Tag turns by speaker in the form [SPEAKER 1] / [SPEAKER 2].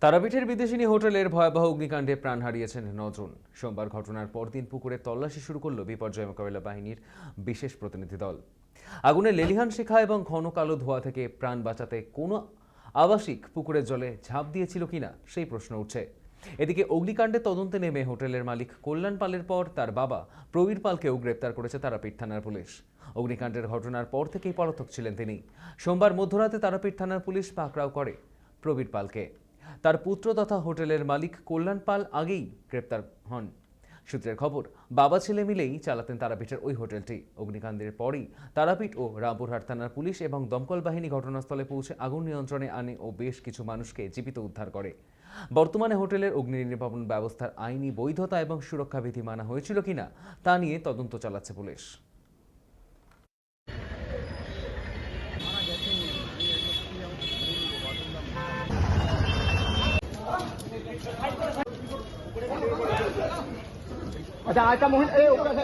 [SPEAKER 1] তারাপীঠের বিদেশিনী হোটেলের ভয়াবহ অগ্নিকাণ্ডে প্রাণ হারিয়েছেন 9 জন। সোমবার ঘটনার পরদিন পুকুরে তল্লাশি শুরু করল বিপর্যয় মোকাবিলা বাহিনীর বিশেষ প্রতিনিধি দল। আগুনে লেলিহান শিখা এবং ঘন কালো ধোঁয়া থেকে প্রাণ বাঁচাতে কোনো আবাসিক পুকুরের জলে ঝাঁপ দিয়েছিল কিনা সেই প্রশ্ন উঠছে। এদিকে অগ্নিকাণ্ডে তদন্তে নেমে হোটেলের মালিক কল্যাণ পালের পর তার বাবা প্রবীর পালকেও গ্রেপ্তার করেছে তারাপীঠ থানার পুলিশ। অগ্নিকাণ্ডের ঘটনার পর থেকেই পলাতক ছিলেন তিনি। সোমবার মধ্যরাতে তারাপীঠ থানার পুলিশ পাকড়াও করে প্রবীর পালকে। তার পুত্র তথা হোটেলের মালিক কল্যাণ পাল আগেই গ্রেপ্তার হন। সূত্রের খবর, বাবা ছেলে মিলেই চালাতেন তারাপীঠের ওই হোটেলটি। অগ্নিকাণ্ডের পরই তারাপীঠ ও রামপুরহাট থানার পুলিশ এবং দমকল বাহিনী ঘটনাস্থলে পৌঁছে আগুন নিয়ন্ত্রণে আনে ও বেশ কিছু মানুষকে জীবিত উদ্ধার করে। বর্তমানে হোটেলের অগ্নি নির্বাপন ব্যবস্থার আইনি বৈধতা এবং সুরক্ষা বিধি মানা হয়েছিল কিনা তা নিয়ে তদন্ত চালাচ্ছে পুলিশ।
[SPEAKER 2] अच्छा आज का मोहन ए ऊपर से